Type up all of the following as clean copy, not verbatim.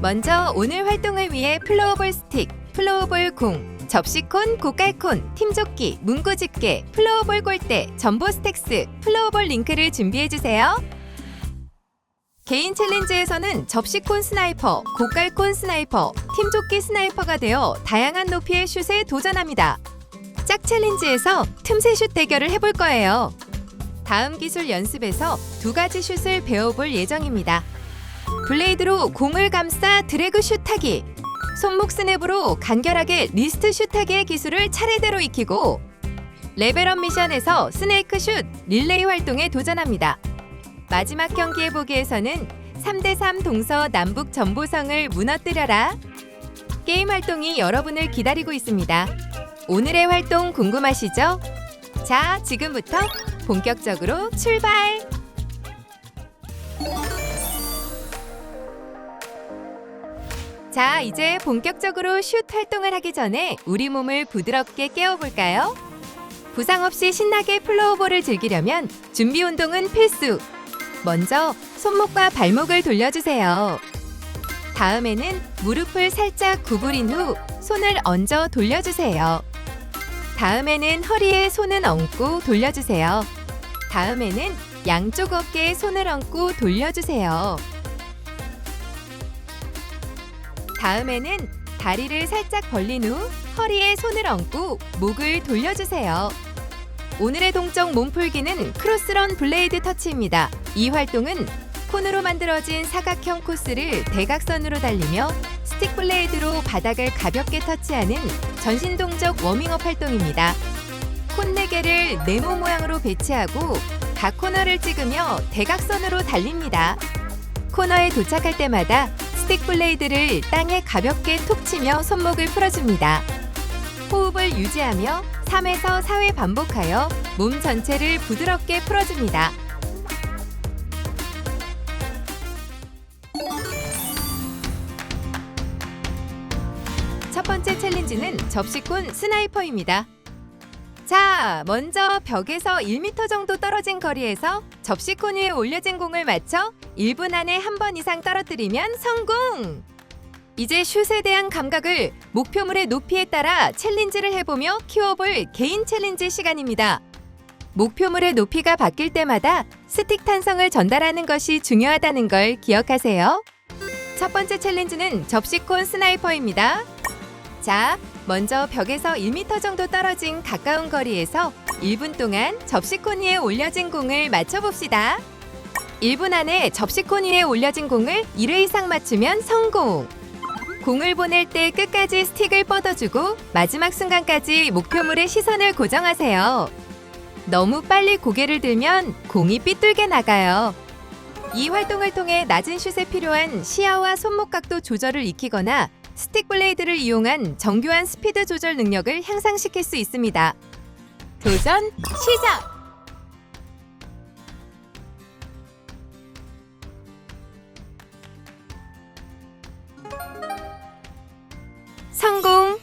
먼저 오늘 활동을 위해 플로어볼 스틱, 플로어볼 공, 접시콘, 고깔콘, 팀조끼, 문구집게, 플로어볼 골대, 전보 스택스, 플로어볼 링크를 준비해주세요. 개인 챌린지에서는 접시콘 스나이퍼, 고깔콘 스나이퍼, 팀조끼 스나이퍼가 되어 다양한 높이의 슛에 도전합니다. 짝 챌린지에서 틈새 슛 대결을 해볼 거예요. 다음 기술 연습에서 두 가지 슛을 배워볼 예정입니다. 블레이드로 공을 감싸 드래그 슛하기, 손목 스냅으로 간결하게 리스트 슛하기의 기술을 차례대로 익히고 레벨업 미션에서 스네이크 슛 릴레이 활동에 도전합니다. 마지막 경기 해보기에서는 3대3 동서 남북 전보성을 무너뜨려라. 게임 활동이 여러분을 기다리고 있습니다. 오늘의 활동 궁금하시죠? 자, 지금부터 본격적으로 출발! 자, 이제 본격적으로 슛 활동을 하기 전에 우리 몸을 부드럽게 깨워볼까요? 부상 없이 신나게 플로어볼을 즐기려면 준비 운동은 필수! 먼저 손목과 발목을 돌려주세요. 다음에는 무릎을 살짝 구부린 후 손을 얹어 돌려주세요. 다음에는 허리에 손을 얹고 돌려주세요. 다음에는 양쪽 어깨에 손을 얹고 돌려주세요. 다음에는 다리를 살짝 벌린 후 허리에 손을 얹고 목을 돌려주세요. 오늘의 동적 몸풀기는 크로스런 블레이드 터치입니다. 이 활동은 콘으로 만들어진 사각형 코스를 대각선으로 달리며 스틱 블레이드로 바닥을 가볍게 터치하는 전신 동적 워밍업 활동입니다. 콘 4개를 네모 모양으로 배치하고 각 코너를 찍으며 대각선으로 달립니다. 코너에 도착할 때마다 스틱 블레이드를 땅에 가볍게 톡 치며 손목을 풀어줍니다. 호흡을 유지하며 3에서 4회 반복하여 몸 전체를 부드럽게 풀어줍니다. 첫 번째 챌린지는 접시콘 스나이퍼입니다. 자, 먼저 벽에서 1m 정도 떨어진 거리에서 접시콘 위에 올려진 공을 맞춰 1분 안에 한 번 이상 떨어뜨리면 성공! 이제 슛에 대한 감각을 목표물의 높이에 따라 챌린지를 해보며 키워볼 개인 챌린지 시간입니다. 목표물의 높이가 바뀔 때마다 스틱 탄성을 전달하는 것이 중요하다는 걸 기억하세요. 첫 번째 챌린지는 접시콘 스나이퍼입니다. 자, 먼저 벽에서 1m 정도 떨어진 가까운 거리에서 1분 동안 접시콘 위에 올려진 공을 맞춰봅시다. 1분 안에 접시콘 위에 올려진 공을 1회 이상 맞추면 성공! 공을 보낼 때 끝까지 스틱을 뻗어주고 마지막 순간까지 목표물에 시선을 고정하세요. 너무 빨리 고개를 들면 공이 삐뚤게 나가요. 이 활동을 통해 낮은 슛에 필요한 시야와 손목 각도 조절을 익히거나 스틱 블레이드를 이용한 정교한 스피드 조절 능력을 향상시킬 수 있습니다. 도전 시작! 성공!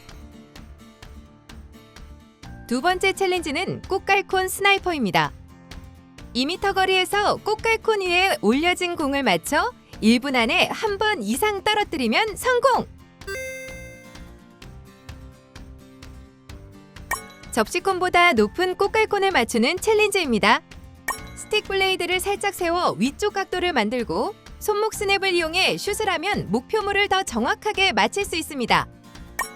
두 번째 챌린지는 꽃갈콘 스나이퍼입니다. 2m 거리에서 꽃갈콘 위에 올려진 공을 맞춰 1분 안에 한 번 이상 떨어뜨리면 성공! 접시콘보다 높은 꽃갈콘을 맞추는 챌린지입니다. 스틱 블레이드를 살짝 세워 위쪽 각도를 만들고 손목 스냅을 이용해 슛을 하면 목표물을 더 정확하게 맞힐 수 있습니다.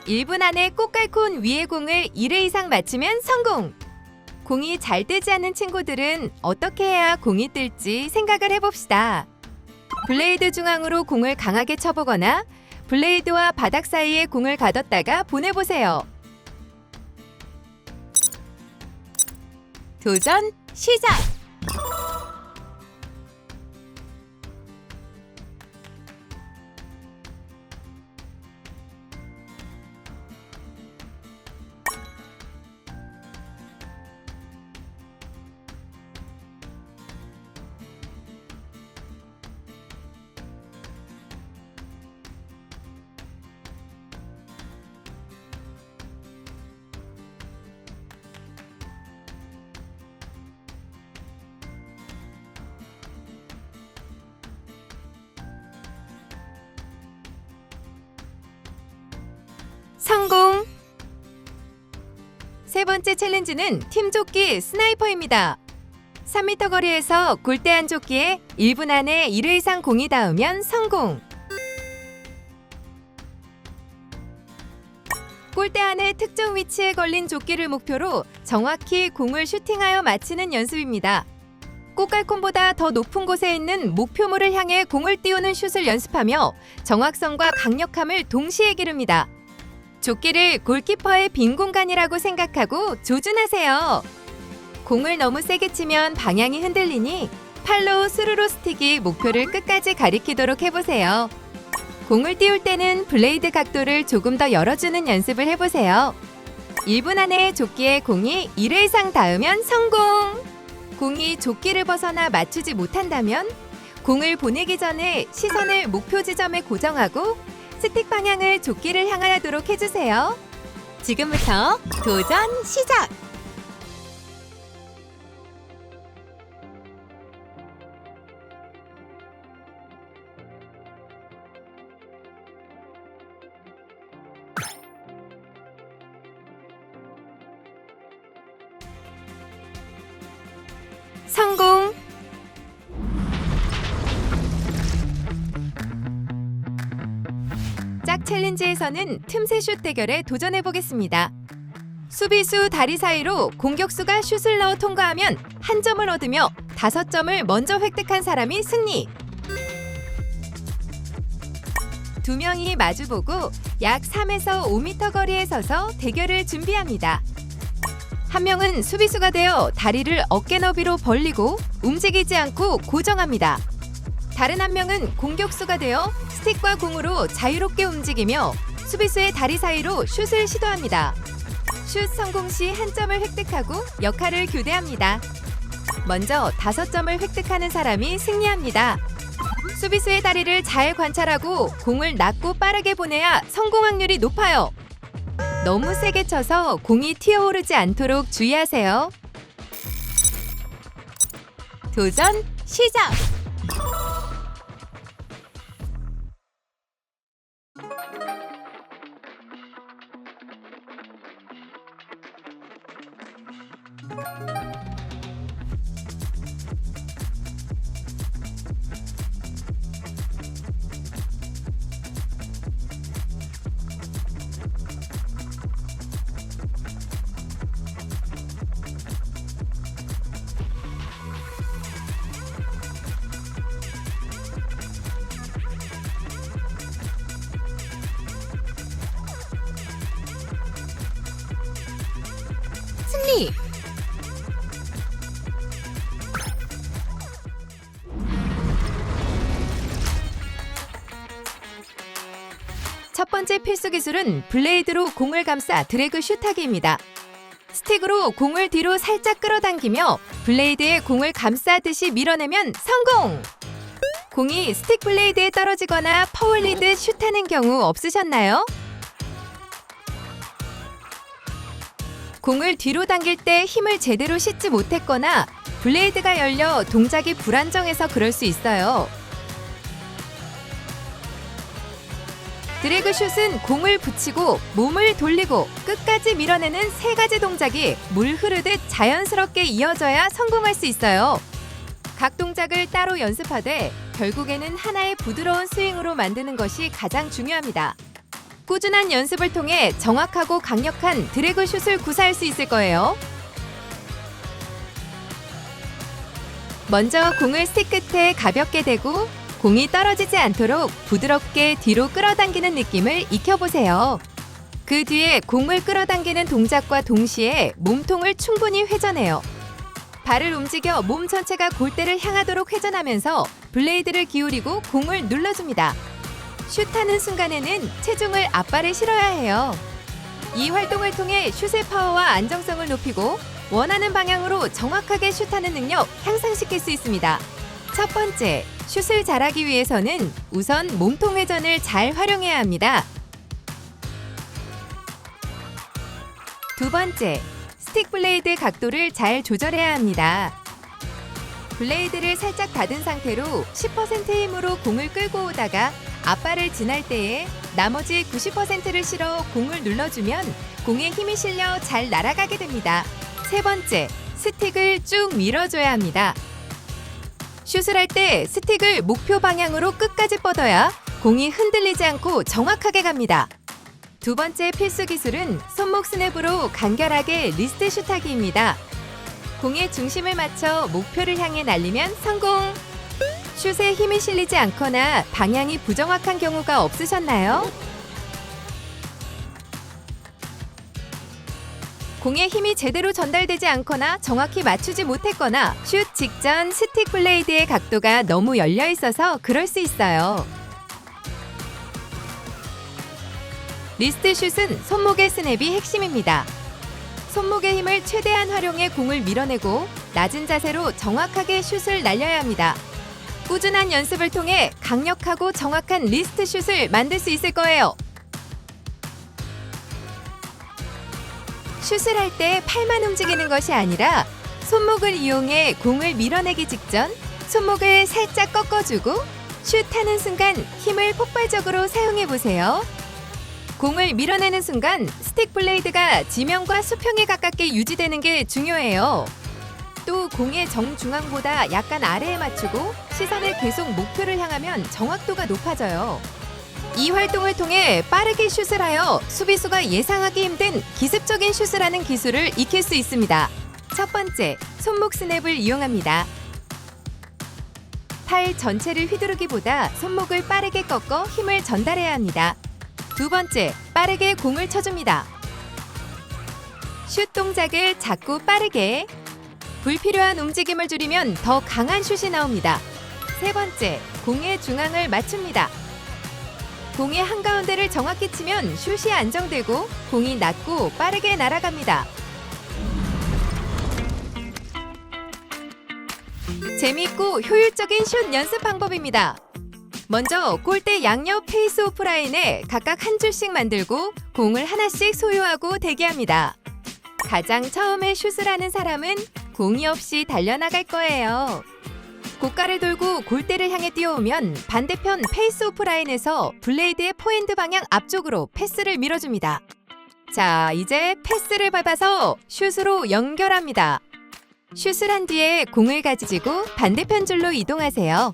1분 안에 꽃갈콘 위의 공을 1회 이상 맞추면 성공! 공이 잘 뜨지 않는 친구들은 어떻게 해야 공이 뜰지 생각을 해봅시다. 블레이드 중앙으로 공을 강하게 쳐보거나 블레이드와 바닥 사이에 공을 가뒀다가 보내보세요. 도전 시작! 번째 챌린지는 팀조끼 스나이퍼입니다. 3m 거리에서 골대한 조끼에 1분 안에 1회 이상 공이 닿으면 성공! 골대 안에 특정 위치에 걸린 조끼를 목표로 정확히 공을 슈팅하여 맞히는 연습입니다. 꽃갈콘보다 더 높은 곳에 있는 목표물을 향해 공을 띄우는 슛을 연습하며 정확성과 강력함을 동시에 기릅니다. 조끼를 골키퍼의 빈 공간이라고 생각하고 조준하세요. 공을 너무 세게 치면 방향이 흔들리니 팔로 스루로 스틱이 목표를 끝까지 가리키도록 해보세요. 공을 띄울 때는 블레이드 각도를 조금 더 열어주는 연습을 해보세요. 1분 안에 조끼에 공이 1회 이상 닿으면 성공! 공이 조끼를 벗어나 맞추지 못한다면 공을 보내기 전에 시선을 목표 지점에 고정하고 스틱 방향을 조끼를 향하도록 해주세요. 지금부터 도전 시작! 성공! 짝 챌린지에서는 틈새 슛 대결에 도전해 보겠습니다. 수비수 다리 사이로 공격수가 슛을 넣어 통과하면 한 점을 얻으며 5점을 먼저 획득한 사람이 승리! 2명이 마주보고 약 3에서 5m 거리에 서서 대결을 준비합니다. 한 명은 수비수가 되어 다리를 어깨 너비로 벌리고 움직이지 않고 고정합니다. 다른 한 명은 공격수가 되어 스틱과 공으로 자유롭게 움직이며 수비수의 다리 사이로 슛을 시도합니다. 슛 성공 시 한 점을 획득하고 역할을 교대합니다. 먼저 5점을 획득하는 사람이 승리합니다. 수비수의 다리를 잘 관찰하고 공을 낮고 빠르게 보내야 성공 확률이 높아요. 너무 세게 쳐서 공이 튀어오르지 않도록 주의하세요. 도전 시작! 승리! 첫 번째 필수 기술은 블레이드로 공을 감싸 드래그 슛하기입니다. 스틱으로 공을 뒤로 살짝 끌어당기며 블레이드에 공을 감싸듯이 밀어내면 성공! 공이 스틱 블레이드에 떨어지거나 퍼올리듯 슛하는 경우 없으셨나요? 공을 뒤로 당길 때 힘을 제대로 싣지 못했거나 블레이드가 열려 동작이 불안정해서 그럴 수 있어요. 드래그 슛은 공을 붙이고 몸을 돌리고 끝까지 밀어내는 3가지 동작이 물 흐르듯 자연스럽게 이어져야 성공할 수 있어요. 각 동작을 따로 연습하되 결국에는 하나의 부드러운 스윙으로 만드는 것이 가장 중요합니다. 꾸준한 연습을 통해 정확하고 강력한 드래그 슛을 구사할 수 있을 거예요. 먼저 공을 스틱 끝에 가볍게 대고 공이 떨어지지 않도록 부드럽게 뒤로 끌어당기는 느낌을 익혀보세요. 그 뒤에 공을 끌어당기는 동작과 동시에 몸통을 충분히 회전해요. 발을 움직여 몸 전체가 골대를 향하도록 회전하면서 블레이드를 기울이고 공을 눌러줍니다. 슛하는 순간에는 체중을 앞발에 실어야 해요. 이 활동을 통해 슛의 파워와 안정성을 높이고 원하는 방향으로 정확하게 슛하는 능력 향상시킬 수 있습니다. 첫 번째, 슛을 잘하기 위해서는 우선 몸통 회전을 잘 활용해야 합니다. 두 번째, 스틱 블레이드 각도를 잘 조절해야 합니다. 블레이드를 살짝 닫은 상태로 10%의 힘으로 공을 끌고 오다가 앞발을 지날 때에 나머지 90%를 실어 공을 눌러주면 공에 힘이 실려 잘 날아가게 됩니다. 세 번째, 스틱을 쭉 밀어줘야 합니다. 슛을 할 때 스틱을 목표 방향으로 끝까지 뻗어야 공이 흔들리지 않고 정확하게 갑니다. 두 번째 필수 기술은 손목 스냅으로 간결하게 리스트 슛하기입니다. 공의 중심을 맞춰 목표를 향해 날리면 성공! 슛에 힘이 실리지 않거나 방향이 부정확한 경우가 없으셨나요? 공에 힘이 제대로 전달되지 않거나 정확히 맞추지 못했거나 슛 직전 스틱 블레이드의 각도가 너무 열려 있어서 그럴 수 있어요. 리스트 슛은 손목의 스냅이 핵심입니다. 손목의 힘을 최대한 활용해 공을 밀어내고 낮은 자세로 정확하게 슛을 날려야 합니다. 꾸준한 연습을 통해 강력하고 정확한 리스트 슛을 만들 수 있을 거예요. 슛을 할 때 팔만 움직이는 것이 아니라 손목을 이용해 공을 밀어내기 직전 손목을 살짝 꺾어주고 슛하는 순간 힘을 폭발적으로 사용해 보세요. 공을 밀어내는 순간 스틱 블레이드가 지면과 수평에 가깝게 유지되는 게 중요해요. 또 공의 정중앙보다 약간 아래에 맞추고 시선을 계속 목표를 향하면 정확도가 높아져요. 이 활동을 통해 빠르게 슛을 하여 수비수가 예상하기 힘든 기습적인 슛을 하는 기술을 익힐 수 있습니다. 첫 번째, 손목 스냅을 이용합니다. 팔 전체를 휘두르기보다 손목을 빠르게 꺾어 힘을 전달해야 합니다. 두 번째, 빠르게 공을 쳐줍니다. 슛 동작을 작고 빠르게, 불필요한 움직임을 줄이면 더 강한 슛이 나옵니다. 세 번째, 공의 중앙을 맞춥니다. 공의 한가운데를 정확히 치면 슛이 안정되고 공이 낮고 빠르게 날아갑니다. 재미있고 효율적인 슛 연습 방법입니다. 먼저 골대 양옆 페이스 오프 라인에 각각 한 줄씩 만들고 공을 하나씩 소유하고 대기합니다. 가장 처음에 슛을 하는 사람은 공이 없이 달려나갈 거예요. 고가를 돌고 골대를 향해 뛰어오면 반대편 페이스 오프 라인에서 블레이드의 포핸드 방향 앞쪽으로 패스를 밀어줍니다. 자, 이제 패스를 밟아서 슛으로 연결합니다. 슛을 한 뒤에 공을 가지고 반대편 줄로 이동하세요.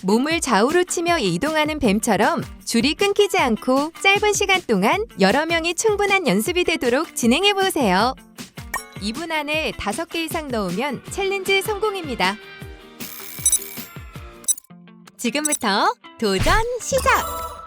몸을 좌우로 치며 이동하는 뱀처럼 줄이 끊기지 않고 짧은 시간 동안 여러 명이 충분한 연습이 되도록 진행해보세요. 2분 안에 5개 이상 넣으면 챌린지 성공입니다. 지금부터 도전 시작!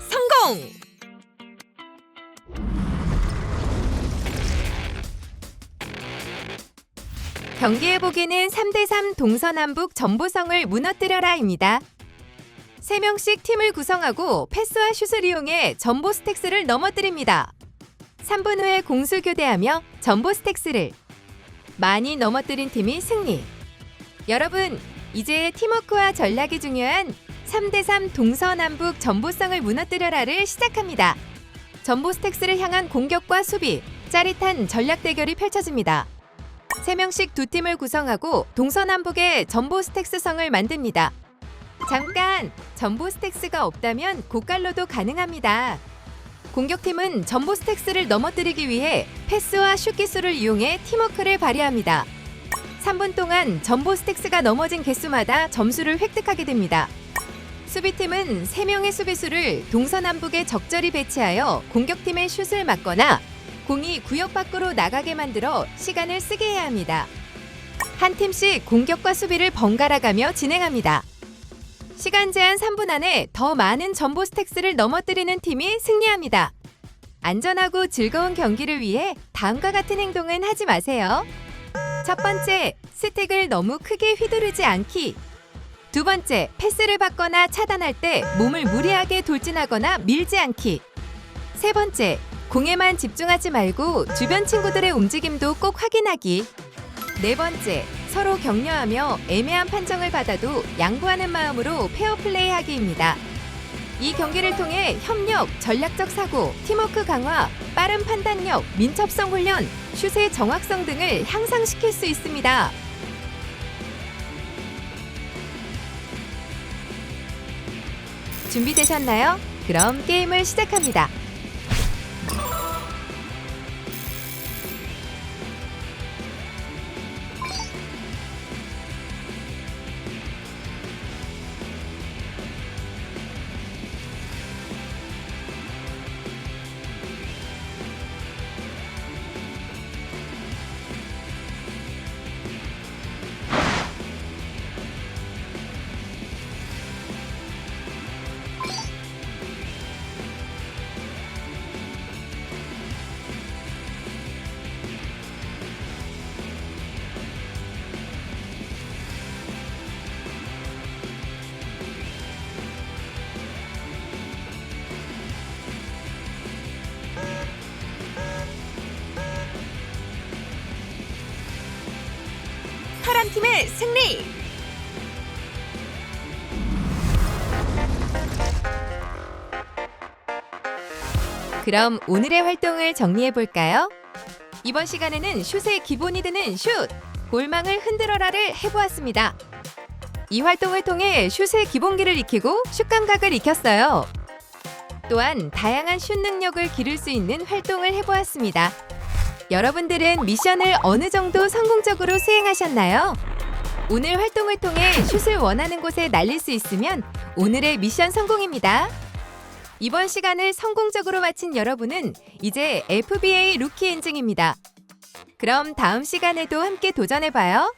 성공! 경기의 보기는 3대3 동서남북 전보성을 무너뜨려라입니다. 3명씩 팀을 구성하고 패스와 슛을 이용해 전보 스택스를 넘어뜨립니다. 3분 후에 공수 교대하며 전보 스택스를 많이 넘어뜨린 팀이 승리. 여러분, 이제 팀워크와 전략이 중요한 3대3 동서남북 전보성을 무너뜨려라를 시작합니다. 전보 스택스를 향한 공격과 수비, 짜릿한 전략 대결이 펼쳐집니다. 3명씩 두 팀을 구성하고 동서남북의 전보 스택스성을 만듭니다. 잠깐! 전보 스택스가 없다면 고깔로도 가능합니다. 공격팀은 전보 스택스를 넘어뜨리기 위해 패스와 슛 기술을 이용해 팀워크를 발휘합니다. 3분 동안 전보 스택스가 넘어진 개수마다 점수를 획득하게 됩니다. 수비팀은 3명의 수비수를 동서남북에 적절히 배치하여 공격팀의 슛을 막거나 공이 구역 밖으로 나가게 만들어 시간을 쓰게 해야 합니다. 한 팀씩 공격과 수비를 번갈아가며 진행합니다. 시간 제한 3분 안에 더 많은 전보 스택스를 넘어뜨리는 팀이 승리합니다. 안전하고 즐거운 경기를 위해 다음과 같은 행동은 하지 마세요. 첫 번째, 스틱을 너무 크게 휘두르지 않기. 두 번째, 패스를 받거나 차단할 때 몸을 무리하게 돌진하거나 밀지 않기. 세 번째, 공에만 집중하지 말고 주변 친구들의 움직임도 꼭 확인하기. 네 번째, 서로 격려하며 애매한 판정을 받아도 양보하는 마음으로 페어플레이하기입니다. 이 경기를 통해 협력, 전략적 사고, 팀워크 강화, 빠른 판단력, 민첩성 훈련, 슛의 정확성 등을 향상시킬 수 있습니다. 준비되셨나요? 그럼 게임을 시작합니다. 파란 팀의 승리! 그럼 오늘의 활동을 정리해 볼까요? 이번 시간에는 슛의 기본이 되는 슛! 골망을 흔들어라를 해보았습니다. 이 활동을 통해 슛의 기본기를 익히고 슛 감각을 익혔어요. 또한 다양한 슛 능력을 기를 수 있는 활동을 해보았습니다. 여러분들은 미션을 어느 정도 성공적으로 수행하셨나요? 오늘 활동을 통해 슛을 원하는 곳에 날릴 수 있으면 오늘의 미션 성공입니다. 이번 시간을 성공적으로 마친 여러분은 이제 FBA 루키 인증입니다. 그럼 다음 시간에도 함께 도전해봐요.